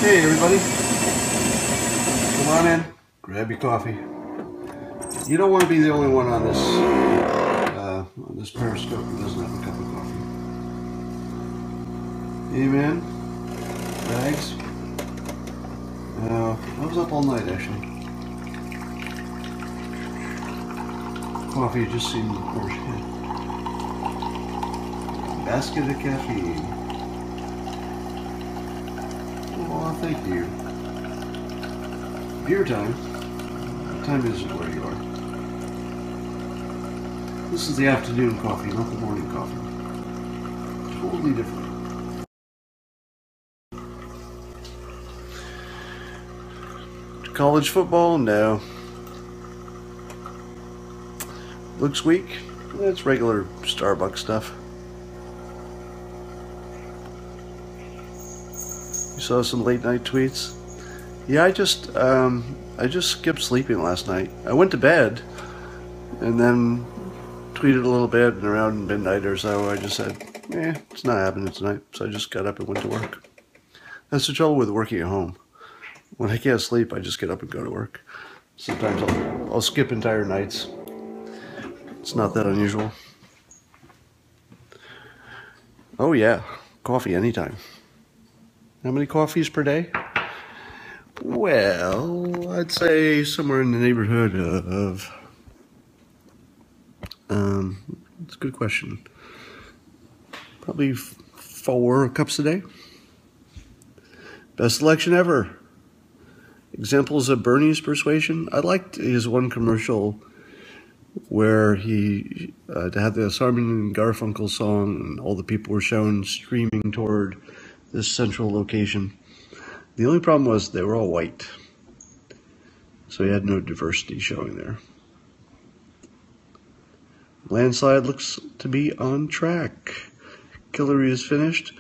Hey everybody, come on in, grab your coffee. You don't want to be the only one on this Periscope who doesn't have a cup of coffee. Hey man, bags. I was up all night actually. Coffee just seemed worse. Basket of caffeine. Oh, thank you. Beer time. What time is it where you are? This is the afternoon coffee, not the morning coffee. Totally different. College football? No. Looks weak? It's regular Starbucks stuff. You saw some late night tweets? Yeah, I just skipped sleeping last night. I went to bed and then tweeted a little bit, and around midnight or so I just said, it's not happening tonight. So I just got up and went to work. That's the trouble with working at home. When I can't sleep, I just get up and go to work. Sometimes I'll skip entire nights. It's not that unusual. Oh yeah, coffee anytime. How many coffees per day? Well, I'd say somewhere in the neighborhood of, it's a good question. Probably 4 cups a day. Best selection ever. Examples of Bernie's persuasion. I liked his one commercial where he had the Simon and Garfunkel song, and all the people were shown streaming toward this central location. The only problem was they were all white, so he had no diversity showing there. Landslide looks to be on track. Hillary is finished.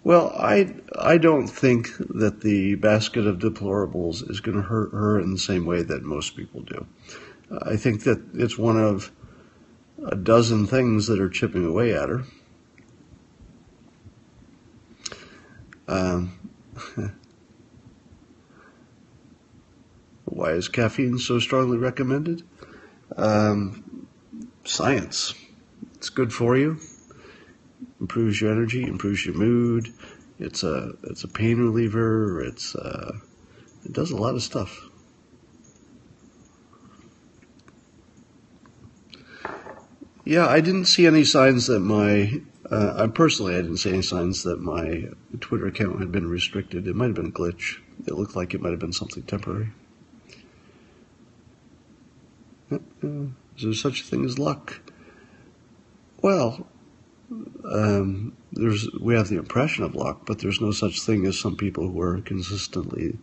Well, I don't think that the basket of deplorables is going to hurt her in the same way that most people do. I think that it's one of a dozen things that are chipping away at her. Why is caffeine so strongly recommended? Science. It's good for you. Improves your energy, improves your mood. It's a pain reliever. It does a lot of stuff. Yeah, I didn't see any signs that I didn't see any signs that my Twitter account had been restricted. It might have been a glitch. It looked like it might have been something temporary. Is there such a thing as luck? Well, we have the impression of luck, but there's no such thing as some people who are consistently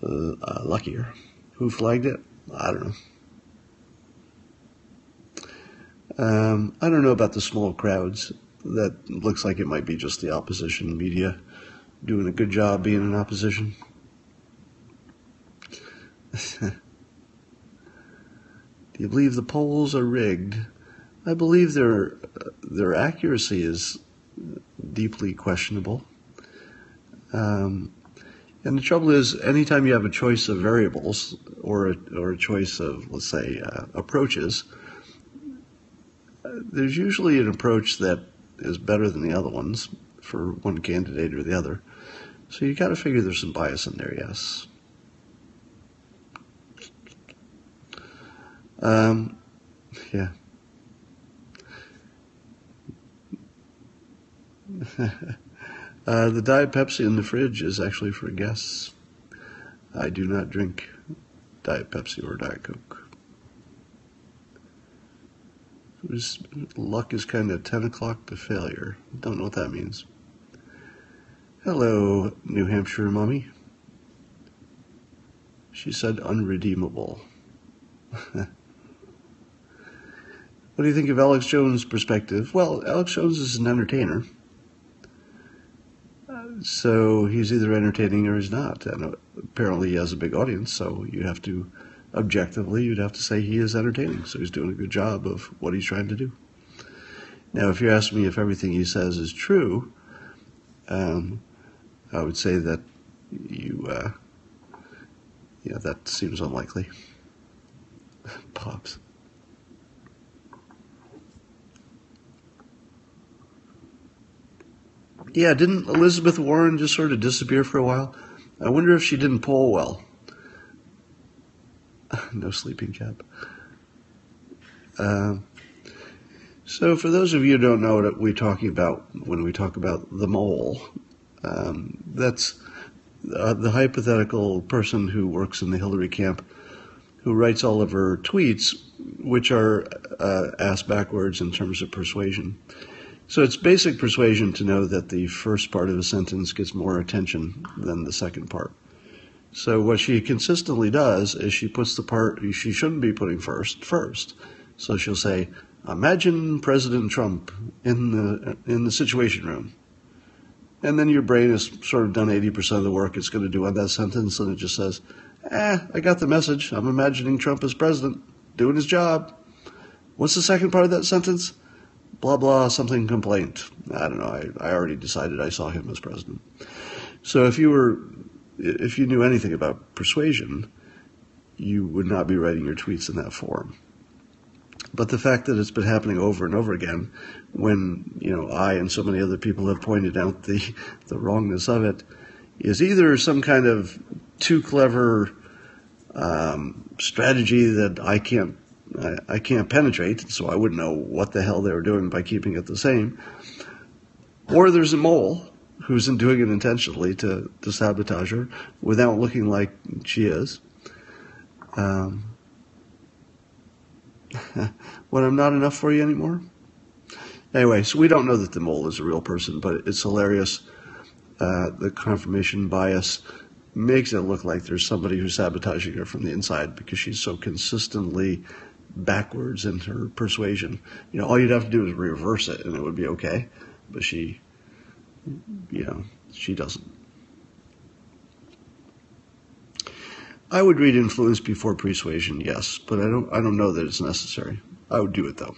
luckier. Who flagged it? I don't know. I don't know about the small crowds. That looks like it might be just the opposition media doing a good job being in opposition. Do you believe the polls are rigged? I believe their accuracy is deeply questionable. And the trouble is, anytime you have a choice of variables or a choice of, let's say, approaches, there's usually an approach that is better than the other ones for one candidate or the other. So you got to figure there's some bias in there, yes. Yeah. The Diet Pepsi in the fridge is actually for guests. I do not drink Diet Pepsi or Diet Coke. Luck is kind of 10 o'clock to failure. Don't know what that means. Hello, New Hampshire mommy. She said unredeemable. What do you think of Alex Jones' perspective? Well, Alex Jones is an entertainer. So he's either entertaining or he's not. And apparently he has a big audience, so you'd have to say he is entertaining. So he's doing a good job of what he's trying to do. Now, if you ask me if everything he says is true, I would say that yeah, that seems unlikely. Pops. Yeah, didn't Elizabeth Warren just sort of disappear for a while? I wonder if she didn't poll well. No sleeping cap. So for those of you who don't know what we're talking about when we talk about the mole, that's the hypothetical person who works in the Hillary camp who writes all of her tweets, which are ass backwards in terms of persuasion. So it's basic persuasion to know that the first part of a sentence gets more attention than the second part. So what she consistently does is she puts the part she shouldn't be putting first. So she'll say, imagine President Trump in the Situation Room. And then your brain has sort of done 80% of the work it's going to do on that sentence, and it just says, I got the message. I'm imagining Trump as president, doing his job. What's the second part of that sentence? Blah, blah, something complaint. I don't know. I already decided I saw him as president. So if you knew anything about persuasion, you would not be writing your tweets in that form. But the fact that it's been happening over and over again, when I and so many other people have pointed out the wrongness of it, is either some kind of too clever strategy that I can't penetrate, so I wouldn't know what the hell they were doing by keeping it the same, or there's a mole who's doing it intentionally to sabotage her without looking like she is. When I'm not enough for you anymore? Anyway, so we don't know that the mole is a real person, but it's hilarious. The confirmation bias makes it look like there's somebody who's sabotaging her from the inside because she's so consistently backwards in her persuasion. All you'd have to do is reverse it and it would be okay. But she doesn't. I would read influence before persuasion, yes, but I don't know that it's necessary. I would do it though.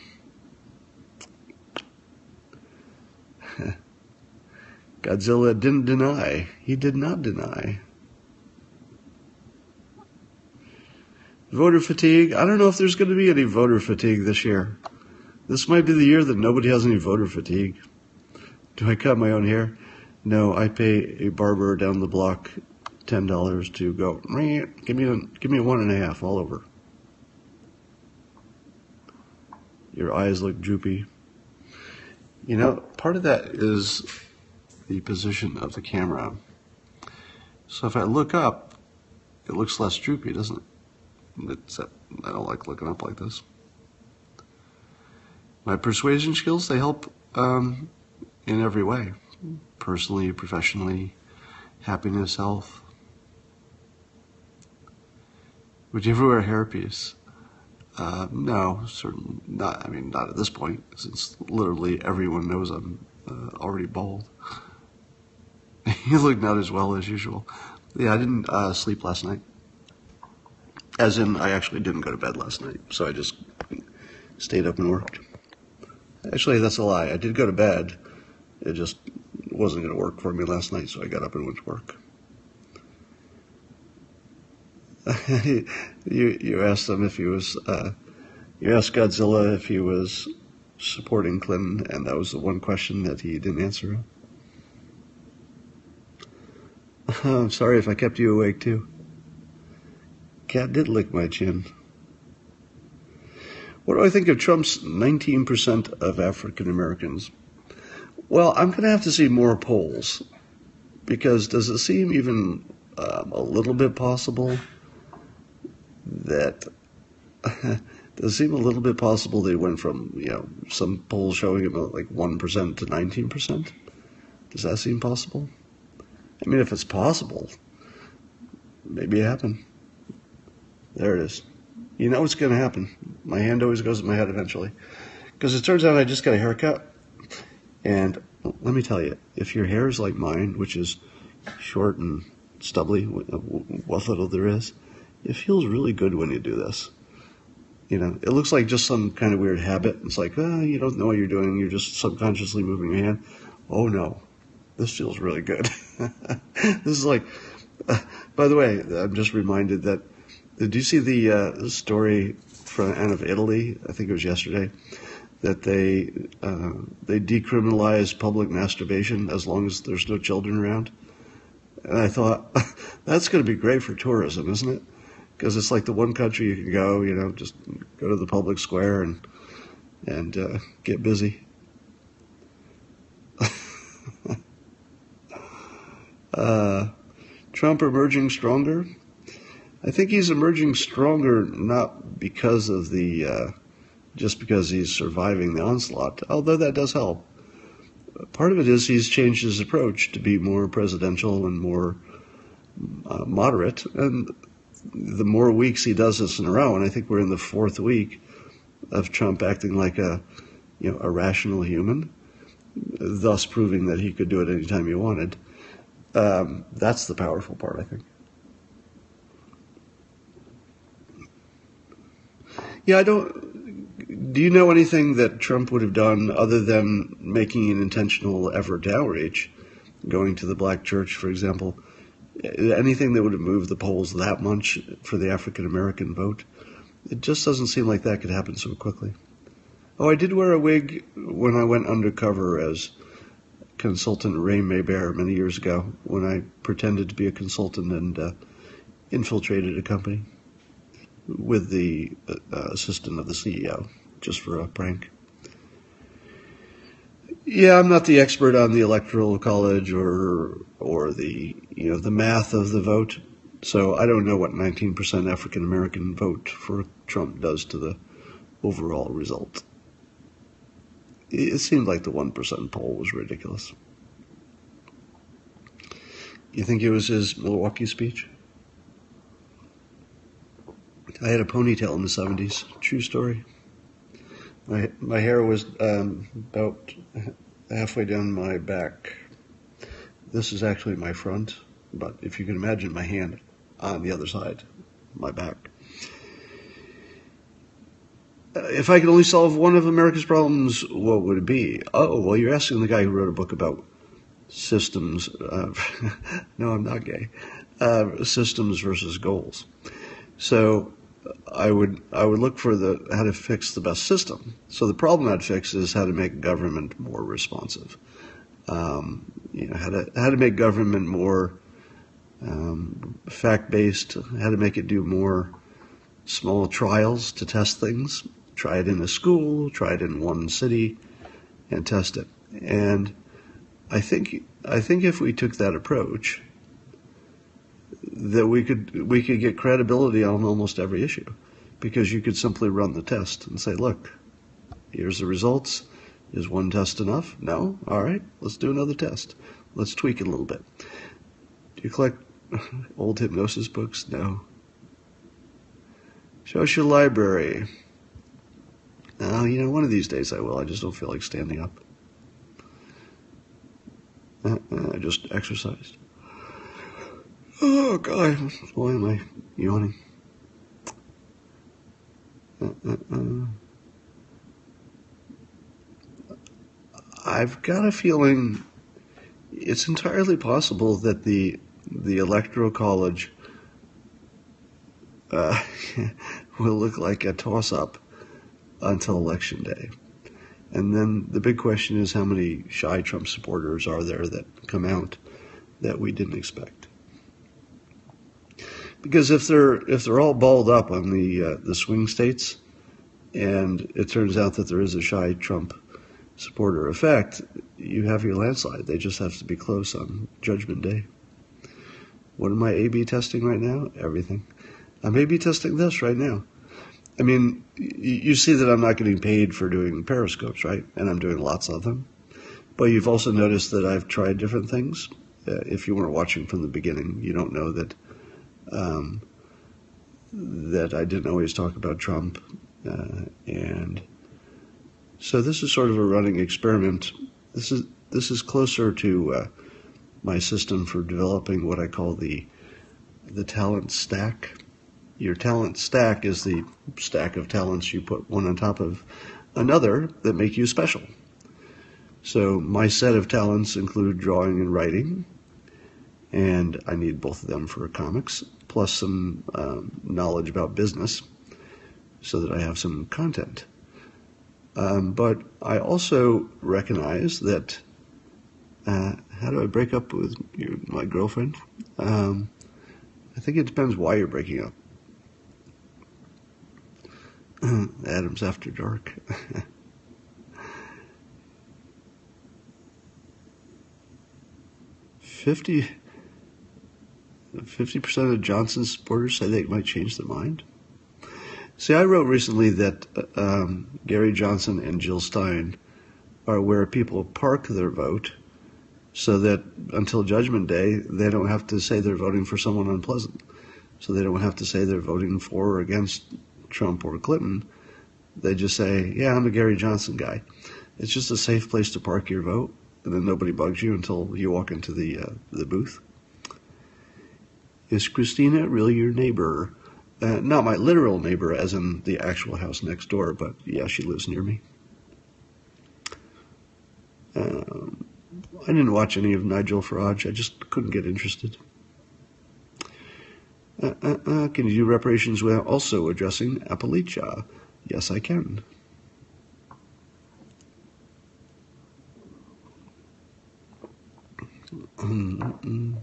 Godzilla didn't deny. He did not deny. Voter fatigue. I don't know if there's going to be any voter fatigue this year. This might be the year that nobody has any voter fatigue. Do I cut my own hair? No, I pay a barber down the block $10 to go, give me a 1.5 all over. Your eyes look droopy. Part of that is the position of the camera. So if I look up, it looks less droopy, doesn't it? I don't like looking up like this. My persuasion skills, they help in every way. Personally, professionally, happiness, health. Would you ever wear a hairpiece? No, certainly not. I mean, not at this point, since literally everyone knows I'm already bald. You look not as well as usual. Yeah, I didn't sleep last night. As in, I actually didn't go to bed last night, so I just stayed up and worked. Actually, that's a lie. I did go to bed. It just wasn't going to work for me last night, so I got up and went to work. You asked him if he was, you asked Godzilla if he was supporting Clinton, and that was the one question that he didn't answer. I'm sorry if I kept you awake too. Cat did lick my chin. What do I think of Trump's 19% of African Americans? Well, I'm going to have to see more polls, because does it seem even a little bit possible that does it seem a little bit possible they went from some polls showing about like 1% to 19%? Does that seem possible? I mean, if it's possible, maybe it happened. There it is. You know what's going to happen. My hand always goes in my head eventually, because it turns out I just got a haircut, and let me tell you, if your hair is like mine, which is short and stubbly, what little there is, it feels really good when you do this. It looks like just some kind of weird habit. It's like, you don't know what you're doing. You're just subconsciously moving your hand. Oh no, this feels really good. This is like By the way, I'm just reminded that, did you see the story from out of Italy? I think it was yesterday, that they decriminalized public masturbation as long as there's no children around. And I thought, that's going to be great for tourism, isn't it? Because it's like the one country you can go, just go to the public square and get busy. Trump emerging stronger? I think he's emerging stronger not because of just because he's surviving the onslaught, although that does help. Part of it is he's changed his approach to be more presidential and more moderate, and the more weeks he does this in a row, and I think we're in the fourth week of Trump acting like a rational human, thus proving that he could do it anytime he wanted. That's the powerful part, I think. Yeah, do you know anything that Trump would have done other than making an intentional effort to outreach, going to the black church, for example? Anything that would have moved the polls that much for the African American vote? It just doesn't seem like that could happen so quickly. Oh, I did wear a wig when I went undercover as consultant Ray Maybear many years ago, when I pretended to be a consultant and infiltrated a company with the assistant of the CEO, just for a prank. Yeah, I'm not the expert on the Electoral College or the the math of the vote, so I don't know what 19% African American vote for Trump does to the overall result. It seemed like the 1% poll was ridiculous. You think it was his Milwaukee speech? I had a ponytail in the 70s. True story. My hair was about halfway down my back. This is actually my front, but if you can imagine my hand on the other side, my back. If I could only solve one of America's problems, what would it be? Oh, well, you're asking the guy who wrote a book about systems. No, I'm not gay. Systems versus goals. So I would look for how to fix the best system. So the problem I'd fix is how to make government more responsive. How to make government more fact-based. How to make it do more small trials to test things. Try it in a school, try it in one city, and test it. And I think if we took that approach, that we could get credibility on almost every issue, because you could simply run the test and say, look, here's the results. Is one test enough? No? All right, let's do another test. Let's tweak it a little bit. Do you collect old hypnosis books? No. Social library. One of these days I will. I just don't feel like standing up. I just exercised. Oh, God. Why am I yawning? I've got a feeling it's entirely possible that the Electoral College will look like a toss-up until Election Day. And then the big question is, how many shy Trump supporters are there that come out that we didn't expect? Because if they're all balled up on the swing states, and it turns out that there is a shy Trump supporter effect, you have your landslide. They just have to be close on Judgment Day. What am I A/B testing right now? Everything. I'm A/B testing this right now. I mean, you see that I'm not getting paid for doing periscopes, right? And I'm doing lots of them. But you've also noticed that I've tried different things. If you weren't watching from the beginning, you don't know that that I didn't always talk about Trump. And so this is sort of a running experiment. This is closer to my system for developing what I call the talent stack. Your talent stack is the stack of talents you put one on top of another that make you special. So my set of talents include drawing and writing, and I need both of them for comics, plus some knowledge about business so that I have some content. But I also recognize that, how do I break up with my girlfriend? I think it depends why you're breaking up. Adams After Dark. 50% of Johnson's supporters say they might change their mind. See, I wrote recently that Gary Johnson and Jill Stein are where people park their vote so that until Judgment Day, they don't have to say they're voting for someone unpleasant. So they don't have to say they're voting for or against Trump or Clinton. They just say, yeah, I'm a Gary Johnson guy. It's just a safe place to park your vote, and then nobody bugs you until you walk into the booth. Is Christina really your neighbor? Not my literal neighbor, as in the actual house next door, but yeah, she lives near me. I didn't watch any of Nigel Farage. I just couldn't get interested. Can you do reparations without also addressing Appalachia? Yes, I can. And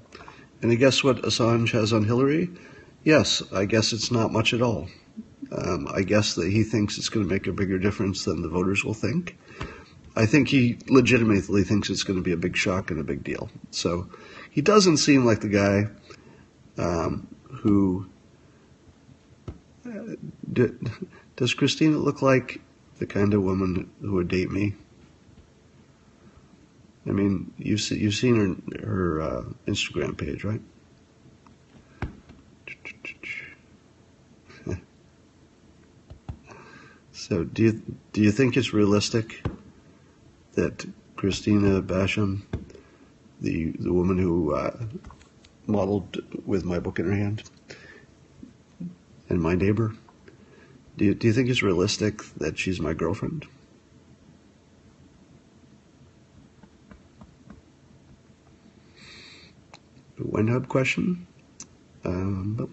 guess what Assange has on Hillary? Yes, I guess it's not much at all. I guess that he thinks it's going to make a bigger difference than the voters will think. I think he legitimately thinks it's going to be a big shock and a big deal. So he doesn't seem like the guy who... does Christina look like the kind of woman who would date me? I mean, you've seen her Instagram page, right? So do you think it's realistic that Christina Basham, the woman who modeled with my book in her hand, and my neighbor, do you think it's realistic that she's my girlfriend? Winhub question? Not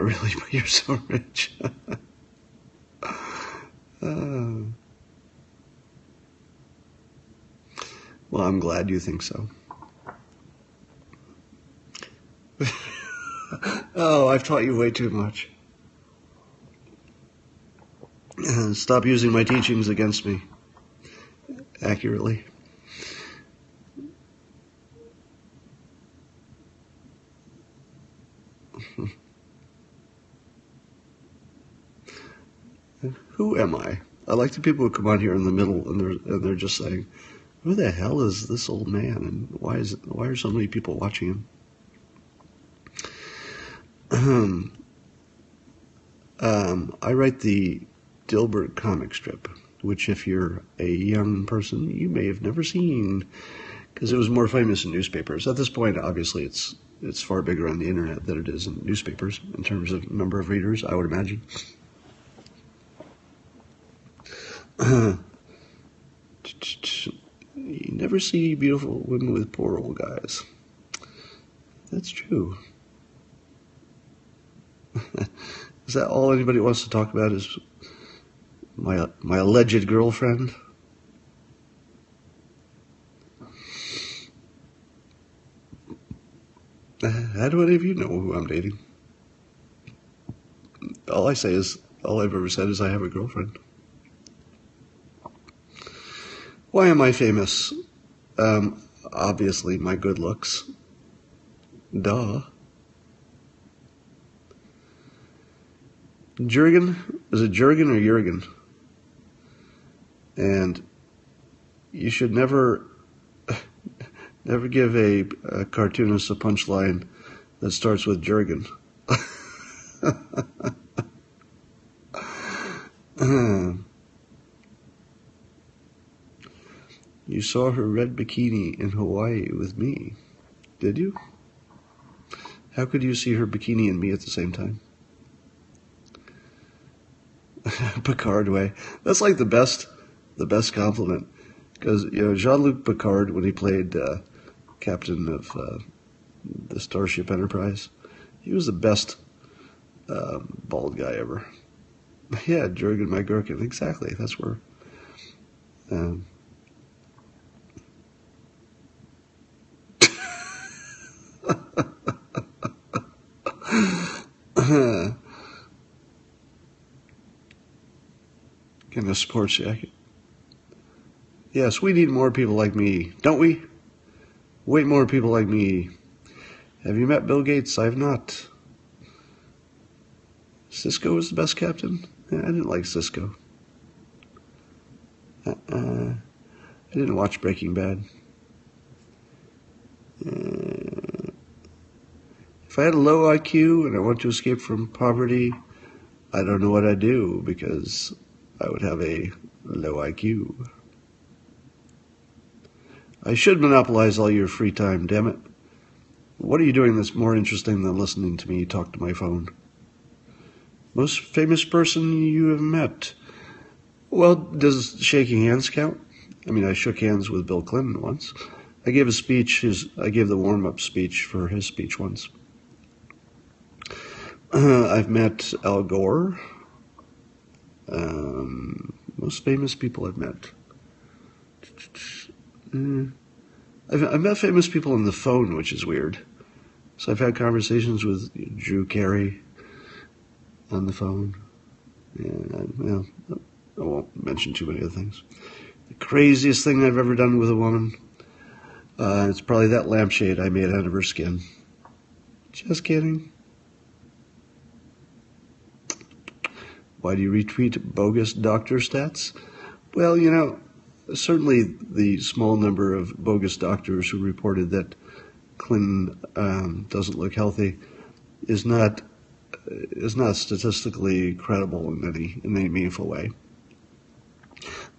really, but you're so rich. Well, I'm glad you think so. Oh, I've taught you way too much. Stop using my teachings against me accurately. Who am I? I like the people who come on here in the middle and they're just saying, "Who the hell is this old man? And why are so many people watching him?" I write the Dilbert comic strip, which if you're a young person, you may have never seen, because it was more famous in newspapers. At this point, obviously, it's far bigger on the internet than it is in newspapers in terms of number of readers, I would imagine. You never see beautiful women with poor old guys. That's true. Is that all anybody wants to talk about is my alleged girlfriend? How do any of you know who I'm dating? All I've ever said is I have a girlfriend. Why am I famous? Obviously my good looks. Duh. Jurgen? Is it Jurgen or Jurgen? And you should never give a cartoonist a punchline that starts with Jurgen. You saw her red bikini in Hawaii with me, did you? How could you see her bikini and me at the same time? Picard way. That's like the best compliment. Because, Jean-Luc Picard, when he played captain of the Starship Enterprise. He was the best bald guy ever. Yeah, Jurgen Magurkin, exactly. That's where. In a sports jacket. Yes, we need more people like me, don't we? Way more people like me. Have you met Bill Gates? I have not. Cisco was the best captain? Yeah, I didn't like Cisco. I didn't watch Breaking Bad. If I had a low IQ and I want to escape from poverty, I don't know what I'd do because I would have a low IQ. I should monopolize all your free time, damn it. What are you doing that's more interesting than listening to me talk to my phone? Most famous person you have met? Well, does shaking hands count? I mean, I shook hands with Bill Clinton once. I gave a speech, I gave the warm-up speech for his speech once. I've met Al Gore. Most famous people I've met. I've met famous people on the phone, which is weird. So I've had conversations with Drew Carey on the phone. Yeah, I won't mention too many other things. The craziest thing I've ever done with a woman, it's probably that lampshade I made out of her skin. Just kidding. Why do you retweet bogus doctor stats? Well, you know, certainly the small number of bogus doctors who reported that Clinton doesn't look healthy is not statistically credible in any meaningful way.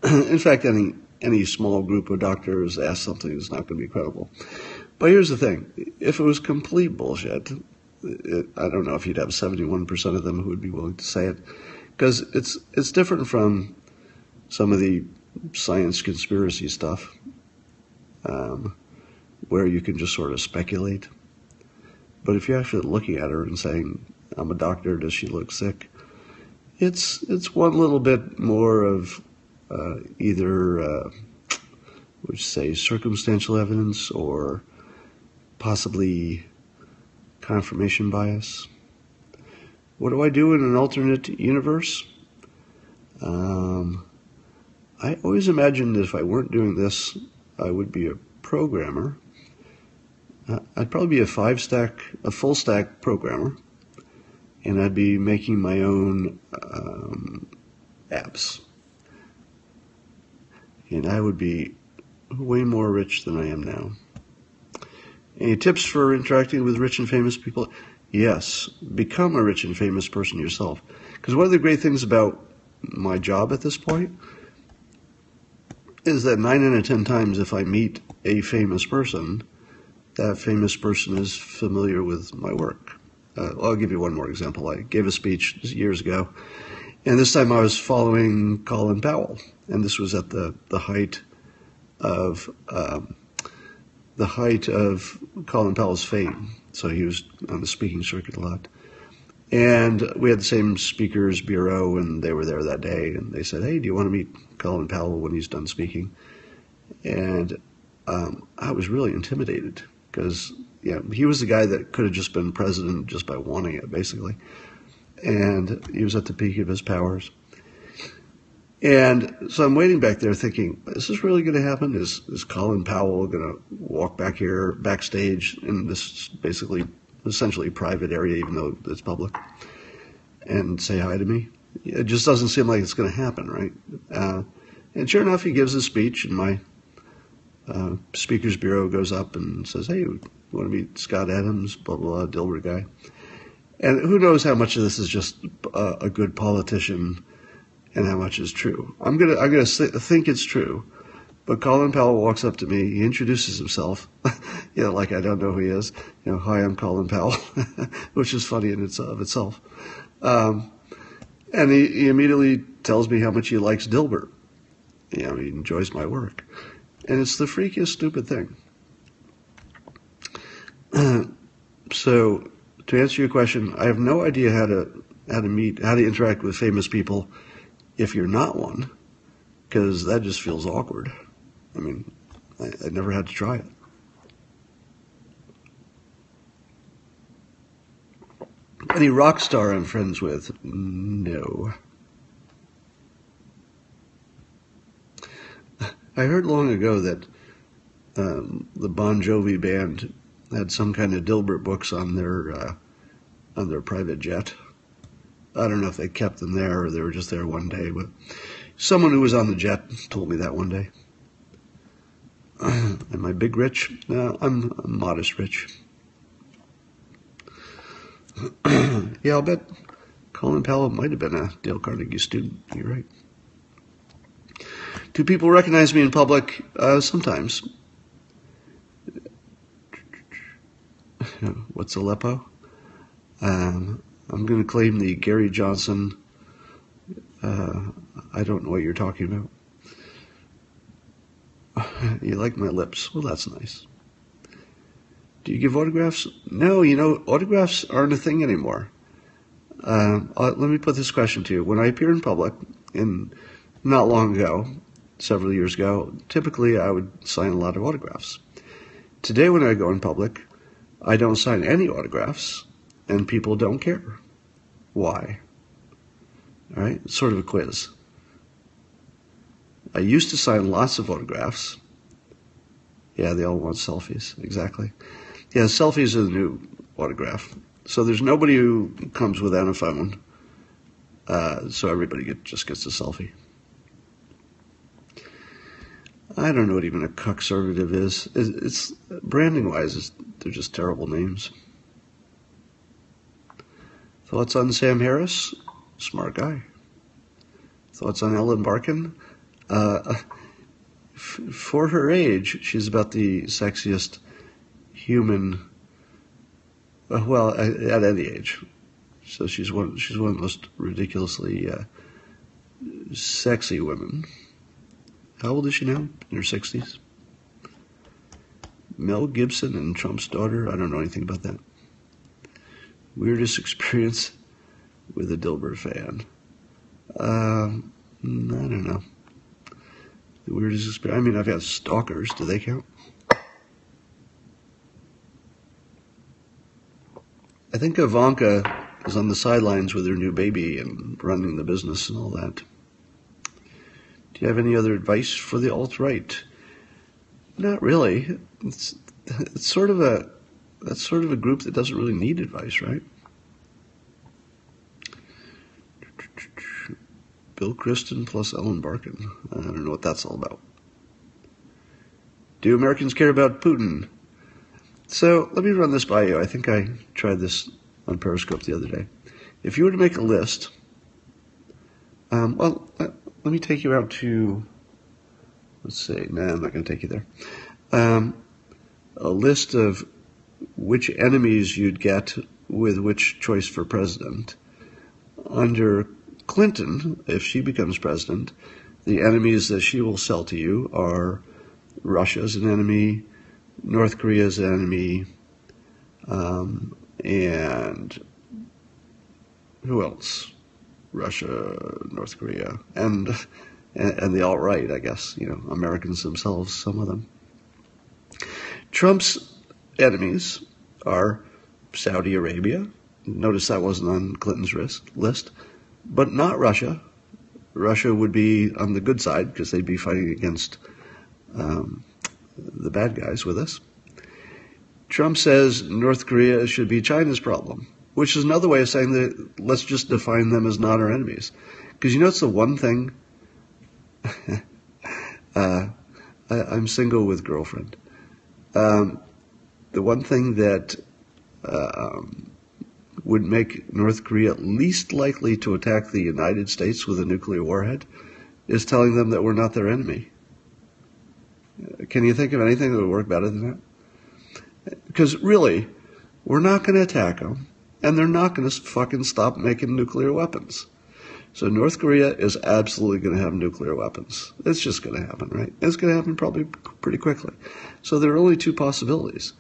In fact, any small group of doctors ask something that's not going to be credible. But here's the thing: if it was complete bullshit, I don't know if you'd have 71% of them who would be willing to say it, because it's different from some of the science conspiracy stuff, where you can just sort of speculate. But if you're actually looking at her and saying, "I'm a doctor, does she look sick?" It's one little bit more of either would you say circumstantial evidence or possibly confirmation bias. What do I do in an alternate universe? I always imagined that if I weren't doing this, I would be a programmer. I'd probably be a full stack programmer, and I'd be making my own apps. And I would be way more rich than I am now. Any tips for interacting with rich and famous people? Yes, become a rich and famous person yourself. Because one of the great things about my job at this point is that 9 out of 10 times if I meet a famous person, that famous person is familiar with my work. I'll give you one more example. I gave a speech years ago, and this time I was following Colin Powell, and this was at the height of Colin Powell's fame. So he was on the speaking circuit a lot. And we had the same speakers bureau, and they were there that day, and they said, "Hey, do you want to meet Colin Powell when he's done speaking?" And I was really intimidated because, he was the guy that could have just been president just by wanting it, basically. And he was at the peak of his powers. And so I'm waiting back there thinking, is this really going to happen? Is Colin Powell going to walk back here, backstage, in this basically, essentially private area, even though it's public, and say hi to me? It just doesn't seem like it's going to happen, right? And sure enough, he gives a speech, and my speakers bureau goes up and says, "Hey, you want to meet Scott Adams, blah, blah, blah, Dilbert guy." And who knows how much of this is just a good politician and how much is true. I'm gonna think it's true. But Colin Powell walks up to me, he introduces himself, like I don't know who he is. "Hi, I'm Colin Powell," which is funny in itself. And he immediately tells me how much he likes Dilbert. He enjoys my work. And it's the freakiest stupid thing. So, to answer your question, I have no idea how to interact with famous people if you're not one, because that just feels awkward. I mean, I never had to try it. Any rock star I'm friends with? No. I heard long ago that the Bon Jovi band had some kind of Dilbert books on their private jet. I don't know if they kept them there or they were just there one day, but someone who was on the jet told me that one day. Am I big rich? No, I'm modest rich. Yeah, I'll bet Colin Powell might have been a Dale Carnegie student. You're right. Do people recognize me in public? Sometimes. What's Aleppo? I'm going to claim the Gary Johnson. I don't know what you're talking about. You like my lips? Well, that's nice. Do you give autographs? No, autographs aren't a thing anymore. Let me put this question to you. When I appear in public, not long ago, several years ago, typically I would sign a lot of autographs. Today when I go in public, I don't sign any autographs, and people don't care. Why? All right, it's sort of a quiz. I used to sign lots of autographs. Yeah, they all want selfies, exactly. Yeah, selfies are the new autograph. So there's nobody who comes without a phone, so everybody just gets a selfie. I don't know what even a cuckservative is. It's branding-wise, they're just terrible names. Thoughts on Sam Harris? Smart guy. Thoughts on Ellen Barkin? For her age, she's about the sexiest human. Well, at any age. So she's one of the most ridiculously sexy women. How old is she now? In her 60s? Mel Gibson and Trump's daughter? I don't know anything about that. Weirdest experience with a Dilbert fan? I don't know. The weirdest experience? I mean, I've had stalkers. Do they count? I think Ivanka is on the sidelines with her new baby and running the business and all that. Do you have any other advice for the alt-right? Not really. That's sort of a group that doesn't really need advice, right? Bill Kristen plus Ellen Barkin. I don't know what that's all about. Do Americans care about Putin? So let me run this by you. I think I tried this on Periscope the other day. If you were to make a list, let me take you out to, let's see, no, I'm not going to take you there. A list of which enemies you'd get with which choice for president. Under Clinton, if she becomes president, the enemies that she will sell to you are Russia's an enemy, North Korea's an enemy, and who else? Russia, North Korea, and the alt-right, I guess, Americans themselves, some of them. Trump's enemies are Saudi Arabia. Notice that wasn't on Clinton's list, but not Russia. Russia would be on the good side because they'd be fighting against the bad guys with us. Trump says North Korea should be China's problem, which is another way of saying that let's just define them as not our enemies. Because it's the one thing, I'm single with girlfriend. The one thing that would make North Korea least likely to attack the United States with a nuclear warhead is telling them that we're not their enemy. Can you think of anything that would work better than that? Because really, we're not going to attack them, and they're not going to fucking stop making nuclear weapons. So North Korea is absolutely going to have nuclear weapons. It's just going to happen, right? It's going to happen probably pretty quickly. So there are only two possibilities.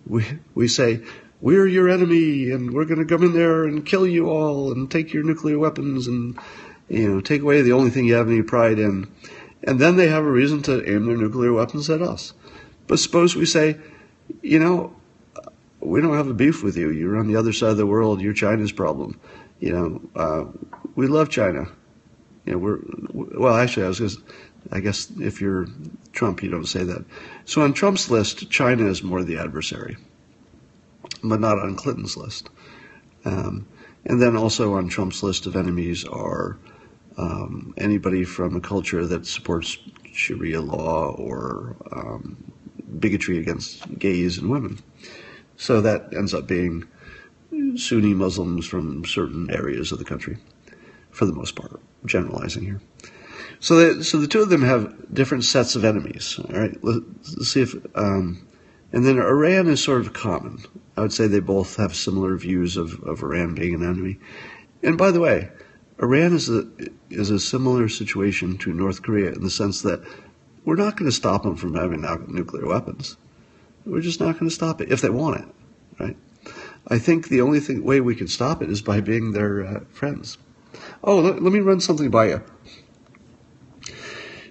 We say, we're your enemy and we're going to come in there and kill you all and take your nuclear weapons and, take away the only thing you have any pride in. And then they have a reason to aim their nuclear weapons at us. But suppose we say, we don't have a beef with you. You're on the other side of the world. You're China's problem. We love China. I guess if you're Trump, you don't say that. So on Trump's list, China is more the adversary, but not on Clinton's list. And then also on Trump's list of enemies are anybody from a culture that supports Sharia law or bigotry against gays and women. So that ends up being Sunni Muslims from certain areas of the country, for the most part, generalizing here. So the two of them have different sets of enemies. All right, let's see if, and then Iran is sort of common. I would say they both have similar views of Iran being an enemy. And by the way, Iran is a similar situation to North Korea in the sense that we're not going to stop them from having nuclear weapons. We're just not going to stop it if they want it, right? I think the only way we can stop it is by being their friends. Oh, let me run something by you.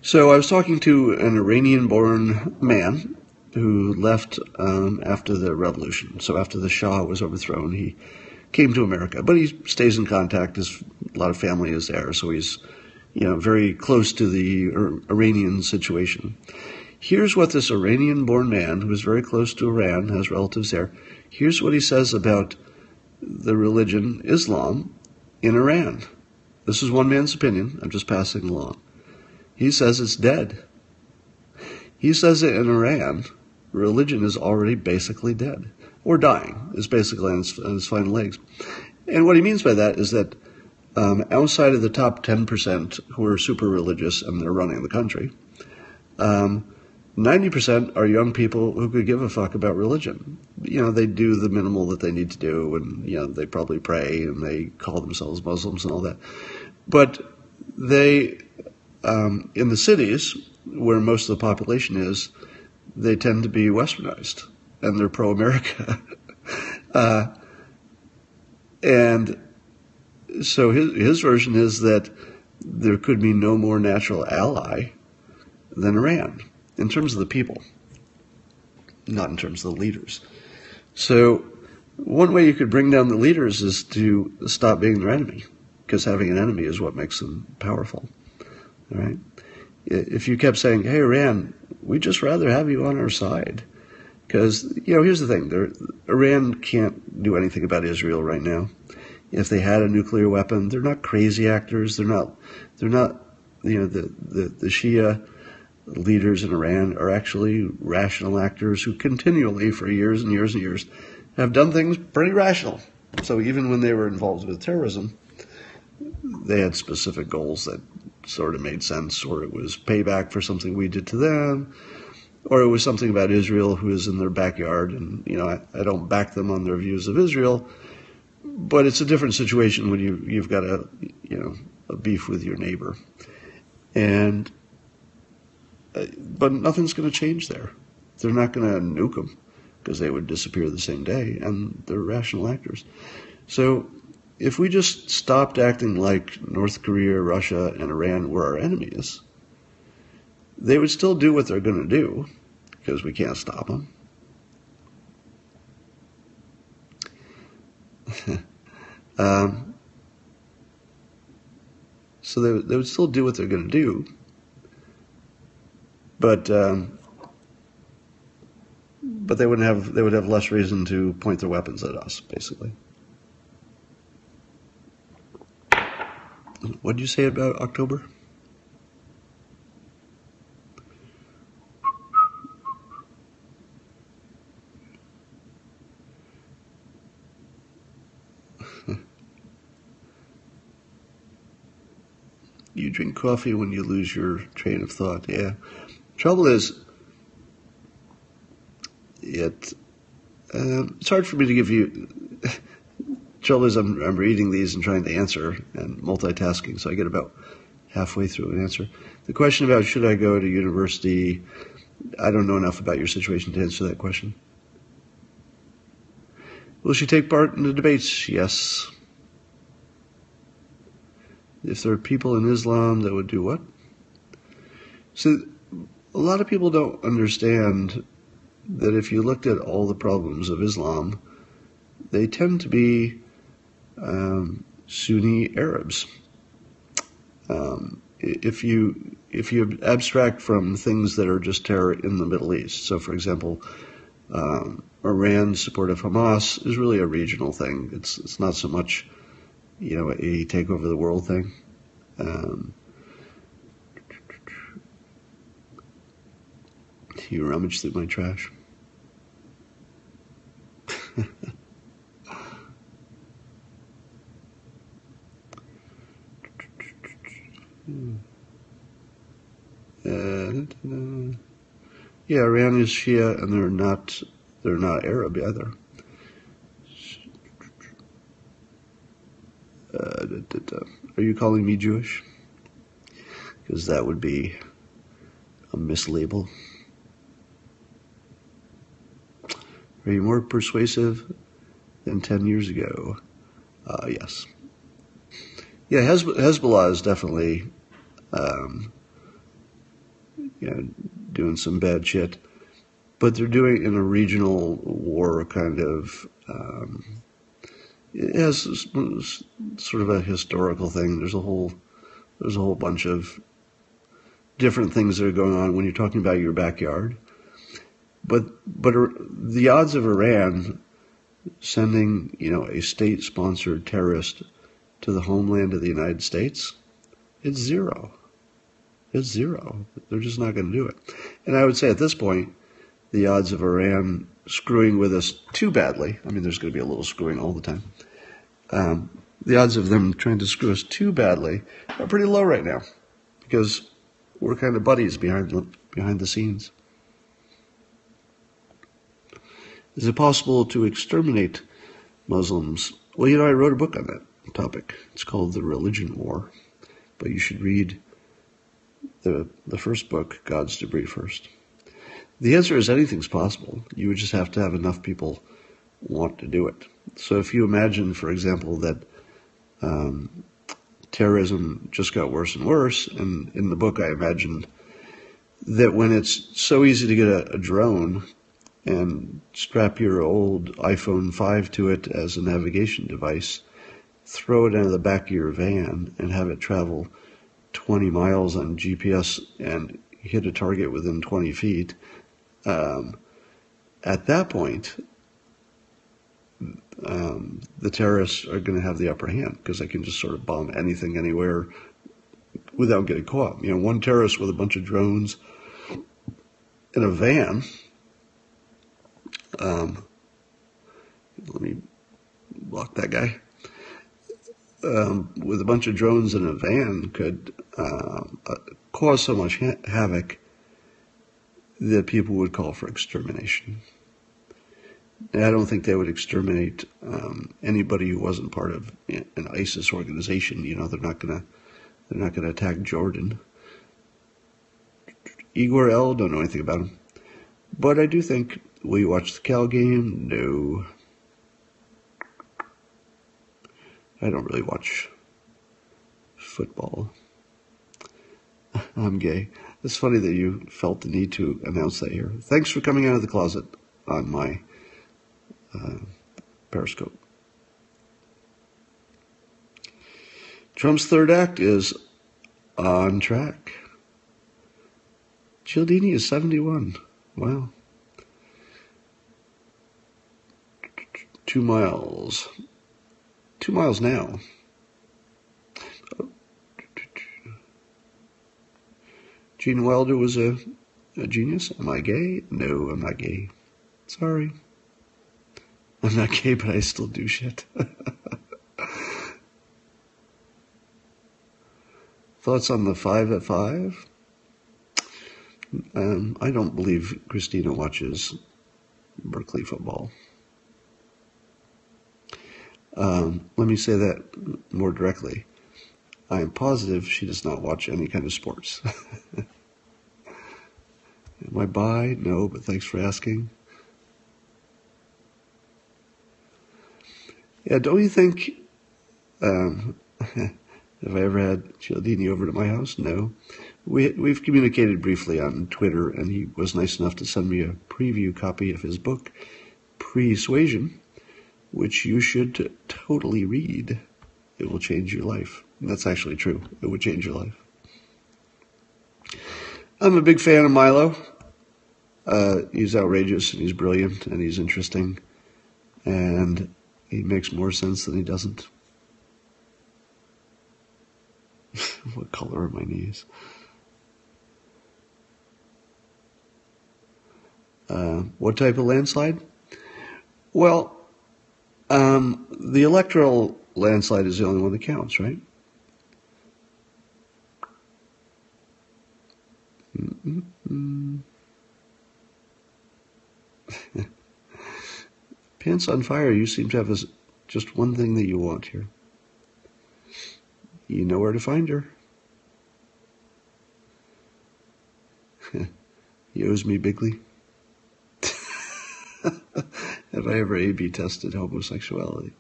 So I was talking to an Iranian-born man who left after the revolution. So after the Shah was overthrown, he came to America. But he stays in contact. A lot of family is there, so he's very close to the Iranian situation. Here's what this Iranian-born man, who is very close to Iran, has relatives there, here's what he says about the religion Islam in Iran. This is one man's opinion. I'm just passing along. He says it's dead. He says that in Iran, religion is already basically dead, or dying, is basically on its final legs. And what he means by that is that outside of the top 10% who are super religious and they're running the country, 90% are young people who could give a fuck about religion. They do the minimal that they need to do, and they probably pray and they call themselves Muslims and all that. But they, in the cities where most of the population is, they tend to be westernized and they're pro-America. And so his version is that there could be no more natural ally than Iran in terms of the people, not in terms of the leaders. So one way you could bring down the leaders is to stop being their enemy, because having an enemy is what makes them powerful. All right? If you kept saying, hey, Iran, we'd just rather have you on our side. Because, here's the thing. Iran can't do anything about Israel right now. If they had a nuclear weapon, they're not crazy actors. They're not, the Shia leaders in Iran are actually rational actors who continually, for years and years and years, have done things pretty rational. So even when they were involved with terrorism, they had specific goals that sort of made sense, or it was payback for something we did to them, or it was something about Israel who is in their backyard. And, I don't back them on their views of Israel, but it's a different situation when you've got a beef with your neighbor. But nothing's going to change there. They're not going to nuke them because they would disappear the same day, and they're rational actors. So if we just stopped acting like North Korea, Russia, and Iran were our enemies, they would still do what they're going to do because we can't stop them. So they would still do what they're going to do, but they would have less reason to point their weapons at us, basically. What did you say about October? You drink coffee when you lose your train of thought. Yeah. Trouble is, it's hard for me to give you. Trouble is, I'm reading these and trying to answer and multitasking, so I get about halfway through an answer. The question about should I go to university, I don't know enough about your situation to answer that question. Will she take part in the debates? Yes. If there are people in Islam that would do what? So a lot of people don't understand that if you looked at all the problems of Islam, they tend to be Sunni Arabs. If you abstract from things that are just terror in the Middle East, so for example, Iran's support of Hamas is really a regional thing. It's not so much, a take over the world thing. You rummage through my trash. Yeah, Iran is Shia, and they're not Arab either. Are you calling me Jewish? Because that would be a mislabel. Are you more persuasive than 10 years ago? Yes. Yeah, Hezbollah is definitely doing some bad shit, but they're doing it in a regional war kind of. It has sort of a historical thing. There's a whole bunch of different things that are going on when you're talking about your backyard. But the odds of Iran sending a state-sponsored terrorist to the homeland of the United States, it's zero. It's zero. They're just not going to do it. And I would say at this point, the odds of Iran screwing with us too badly, I mean, there's going to be a little screwing all the time. The odds of them trying to screw us too badly are pretty low right now, because we're kind of buddies behind the scenes. Is it possible to exterminate Muslims? Well, I wrote a book on that topic. It's called The Religion War, but you should read the first book, God's Debris, first. The answer is anything's possible. You would just have to have enough people want to do it. So if you imagine, for example, that terrorism just got worse and worse, and in the book I imagined that when it's so easy to get a drone and strap your old iPhone 5 to it as a navigation device, throw it into the back of your van and have it travel 20 miles on GPS and hit a target within 20 feet, at that point, the terrorists are going to have the upper hand because they can just sort of bomb anything, anywhere without getting caught. One terrorist with a bunch of drones in a van, let me block that guy, with a bunch of drones in a van could cause so much havoc that people would call for extermination. And I don't think they would exterminate anybody who wasn't part of an ISIS organization. They're not gonna attack Jordan. Igor L, don't know anything about him, but I do think. Will you watch the Cal game? No. I don't really watch football. I'm gay. It's funny that you felt the need to announce that here. Thanks for coming out of the closet on my Periscope. Trump's third act is on track. Cialdini is 71. Wow. 2 miles. 2 miles now. Gene Wilder was a genius. Am I gay? No, I'm not gay. Sorry. I'm not gay, but I still do shit. Thoughts on the 5 at 5? I don't believe Christina watches Berkeley football. Let me say that more directly. I am positive she does not watch any kind of sports. Am I bi? No, but thanks for asking. Yeah, don't you think, have I ever had Cialdini over to my house? No. We've communicated briefly on Twitter, and he was nice enough to send me a preview copy of his book, Persuasion, which you should totally read. It will change your life. And that's actually true. It would change your life. I'm a big fan of Milo. He's outrageous, and he's brilliant, and he's interesting, and he makes more sense than he doesn't. What color are my knees? What type of landslide? Well, the electoral landslide is the only one that counts, right? Pants on Fire, you seem to have just one thing that you want here. You know where to find her. He owes me bigly. Have I ever A/B tested homosexuality?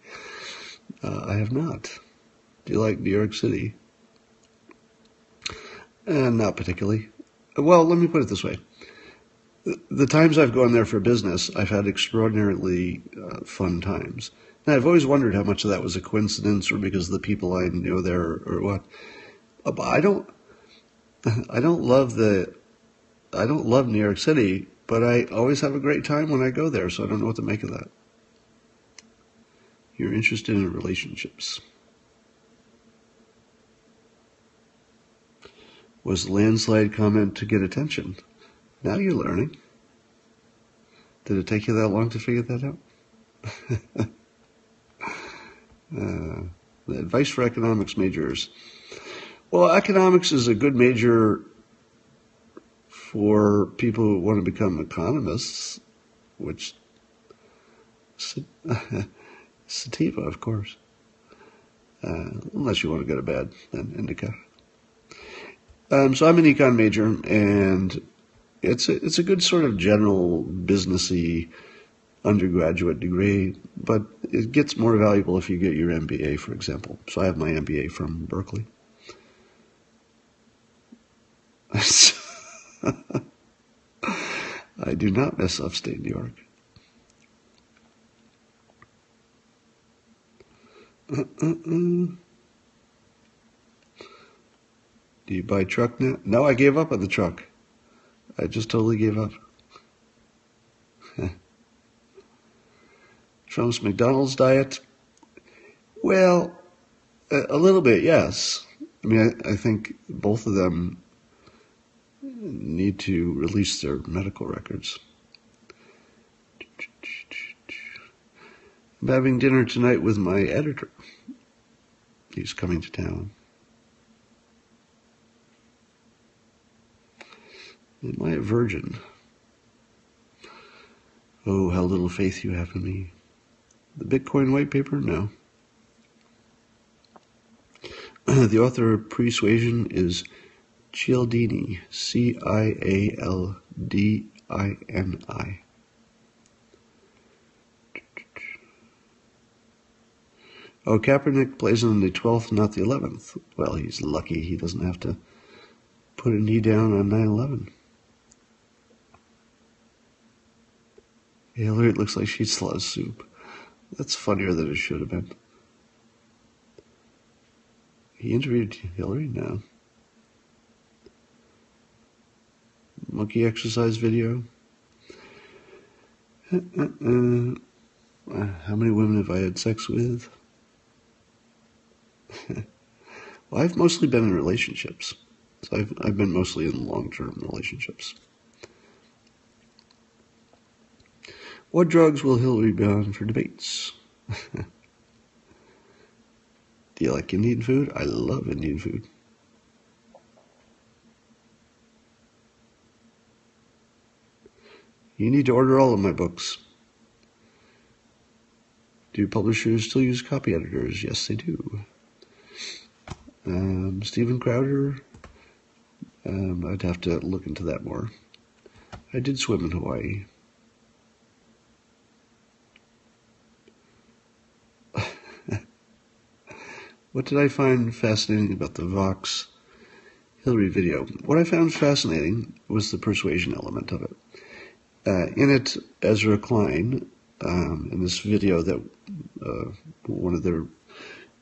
I have not. Do you like New York City? Not particularly. Well, let me put it this way. The times I've gone there for business, I've had extraordinarily fun times. And I've always wondered how much of that was a coincidence or because of the people I know there or what. But I don't love New York City, but I always have a great time when I go there, so I don't know what to make of that. You're interested in relationships. Was landslide comment to get attention? Now you're learning. Did it take you that long to figure that out? Advice for economics majors. Well, economics is a good major for people who want to become economists, which sativa, of course. Unless you want to go to bed, then indica. So I'm an econ major, and it's a good sort of general businessy undergraduate degree, but it gets more valuable if you get your MBA, for example. So I have my MBA from Berkeley. I do not miss upstate New York. Do you buy truck now? No, I gave up on the truck. I just totally gave up. Trump's McDonald's diet? Well, a little bit, yes. I mean, I think both of them need to release their medical records. I'm having dinner tonight with my editor. He's coming to town. Am I a virgin? Oh, how little faith you have in me. The Bitcoin white paper? No. The author of Persuasion is Cialdini, Cialdini. Oh, Kaepernick plays on the 12th, not the 11th. Well, he's lucky he doesn't have to put a knee down on 9/11. Hillary, it looks like she slows soup. That's funnier than it should have been. He interviewed Hillary? No. Monkey exercise video? How many women have I had sex with? Well, I've mostly been in relationships. So I've been mostly in long-term relationships. What drugs will Hillary be on for debates? Do you like Indian food? I love Indian food. You need to order all of my books. Do publishers still use copy editors? Yes, they do. Steven Crowder, I'd have to look into that more. I did swim in Hawaii. What did I find fascinating about the Vox Hillary video? What I found fascinating was the persuasion element of it. In it, Ezra Klein, in this video that one of the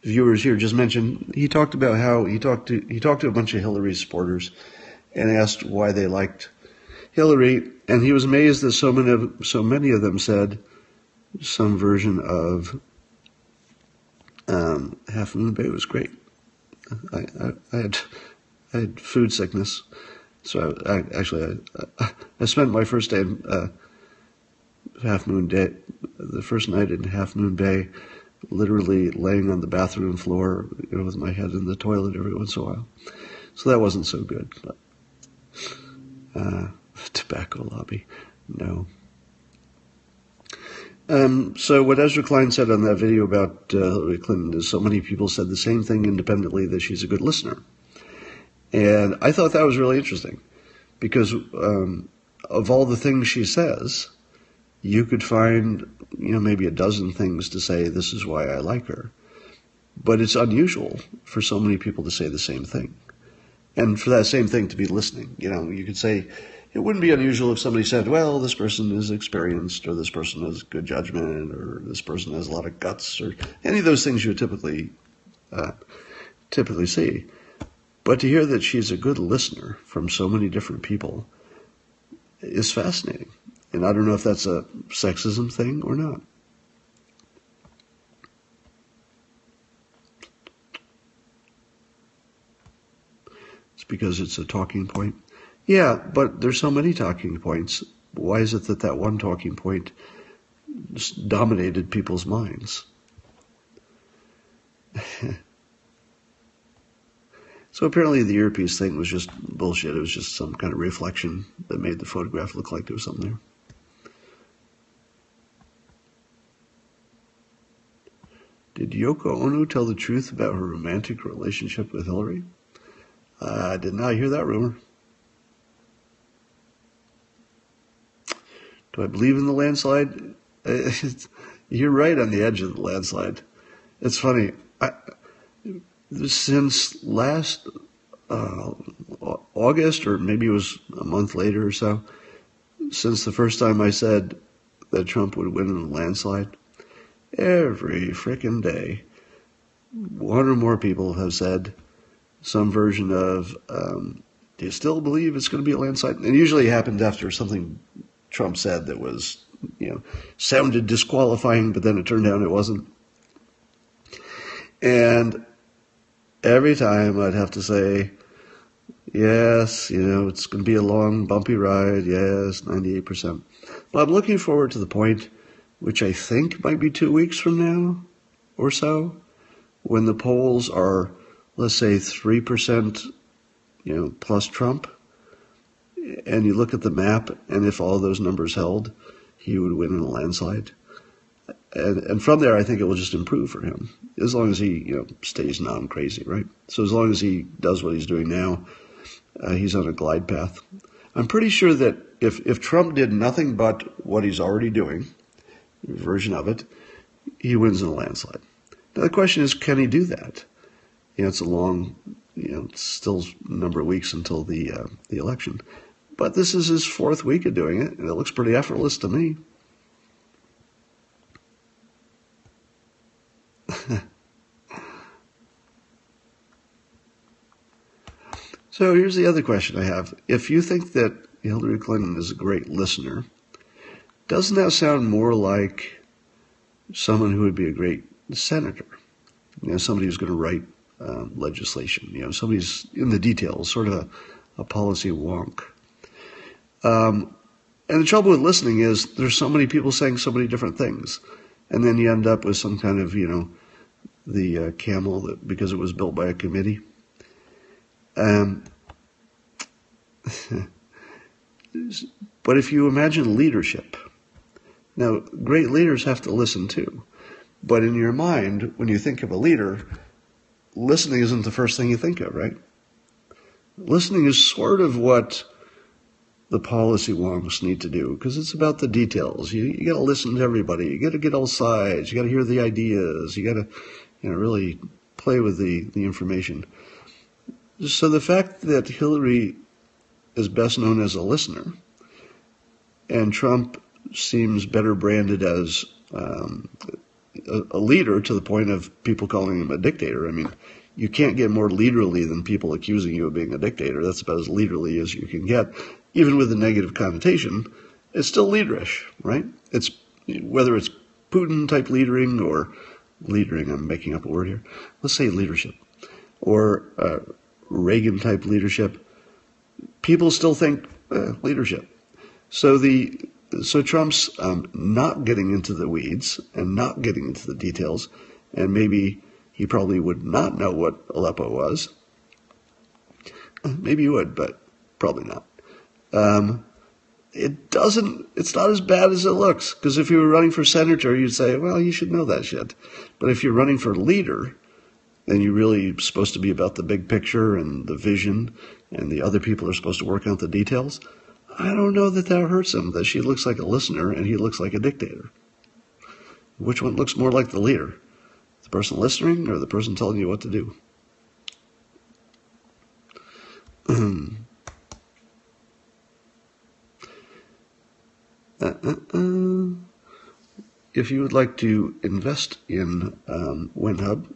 viewers here just mentioned, he talked about how he talked to a bunch of Hillary supporters and asked why they liked Hillary, and he was amazed that so many of them said some version of Half Moon Bay was great. I had food sickness, so I spent my first day in Half Moon Day, the first night in Half Moon Bay, literally laying on the bathroom floor, with my head in the toilet every once in a while. So that wasn't so good. But, tobacco lobby, no. So what Ezra Klein said on that video about Hillary Clinton is so many people said the same thing independently, that she's a good listener. And I thought that was really interesting because of all the things she says, you could find, maybe a dozen things to say, this is why I like her. But it's unusual for so many people to say the same thing. And for that same thing to be listening. You could say, it wouldn't be unusual if somebody said, well, this person is experienced, or this person has good judgment, or this person has a lot of guts, or any of those things you would typically see. But to hear that she's a good listener from so many different people is fascinating. And I don't know if that's a sexism thing or not. It's because it's a talking point. Yeah, but there's so many talking points. Why is it that one talking point just dominated people's minds? So apparently the earpiece thing was just bullshit. It was just some kind of reflection that made the photograph look like there was something there. Did Yoko Ono tell the truth about her romantic relationship with Hillary? I did not hear that rumor. Do I believe in the landslide? You're right on the edge of the landslide. It's funny. Since last August, or maybe it was a month later or so, since the first time I said that Trump would win in a landslide, every frickin' day, one or more people have said some version of, do you still believe it's going to be a landslide? And usually it happened after something Trump said that was, sounded disqualifying, but then it turned out it wasn't. And every time I'd have to say, yes, it's going to be a long, bumpy ride. Yes, 98%. But I'm looking forward to the point, which I think might be 2 weeks from now or so, when the polls are, let's say, 3%, plus Trump. And you look at the map, and if all those numbers held, he would win in a landslide. And from there, I think it will just improve for him, as long as he, stays non-crazy, right? So as long as he does what he's doing now, he's on a glide path. I'm pretty sure that if Trump did nothing but what he's already doing, a version of it, he wins in a landslide. Now the question is, can he do that? It's a long, it's still a number of weeks until the election. But this is his fourth week of doing it, and it looks pretty effortless to me. So here's the other question I have. If you think that Hillary Clinton is a great listener, doesn't that sound more like someone who would be a great senator? Somebody who's going to write legislation. Somebody's in the details, sort of a policy wonk. And the trouble with listening is there's so many people saying so many different things. And then you end up with some kind of, the camel that because it was built by a committee. But if you imagine leadership, now great leaders have to listen too. But in your mind, when you think of a leader, listening isn't the first thing you think of, right? Listening is sort of what the policy wonks need to do, because it's about the details. You got to listen to everybody. You got to get all sides. You got to hear the ideas. You got to, really play with the information. So the fact that Hillary is best known as a listener, and Trump seems better branded as a leader, to the point of people calling him a dictator. I mean, you can't get more leaderly than people accusing you of being a dictator. That's about as leaderly as you can get. Even with the negative connotation, it's still leaderish, right? It's whether it's Putin-type leadering or leadering, I'm making up a word here. Let's say leadership. Or Reagan-type leadership. People still think leadership. So Trump's not getting into the weeds and not getting into the details, and maybe he probably would not know what Aleppo was. Maybe he would, but probably not. It's not as bad as it looks, because if you were running for senator, you'd say, well, you should know that shit. But if you're running for leader, then you're really supposed to be about the big picture and the vision, and the other people are supposed to work out the details. I don't know that hurts him, that she looks like a listener and he looks like a dictator. Which one looks more like the leader? The person listening or the person telling you what to do? If you would like to invest in WinHub,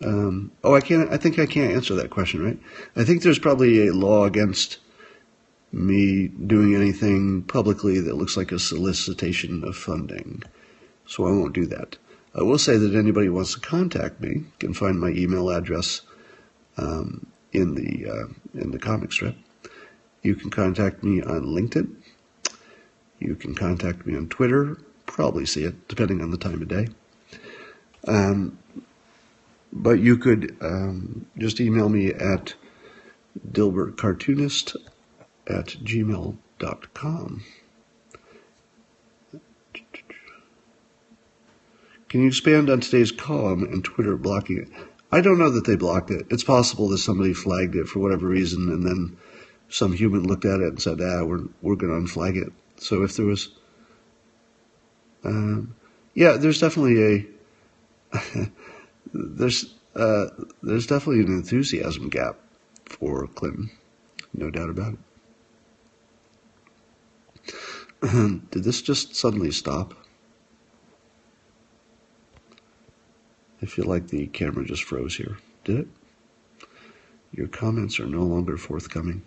I think I can't answer that question, right? I think there's probably a law against me doing anything publicly that looks like a solicitation of funding, so I won't do that. I will say that anybody who wants to contact me can find my email address in the comic strip. You can contact me on LinkedIn. You can contact me on Twitter. Probably see it, depending on the time of day. But you could just email me at dilbertcartoonist@gmail.com. Can you expand on today's column and Twitter blocking it? I don't know that they blocked it. It's possible that somebody flagged it for whatever reason, and then some human looked at it and said, we're going to unflag it. So if there was... there's definitely there's definitely an enthusiasm gap for Clinton. No doubt about it. Did this just suddenly stop? I feel like the camera just froze here. Did it? Your comments are no longer forthcoming.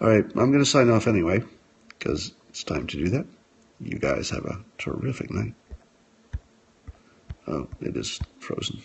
All right, I'm going to sign off anyway, because it's time to do that. You guys have a terrific night. Oh, it is frozen.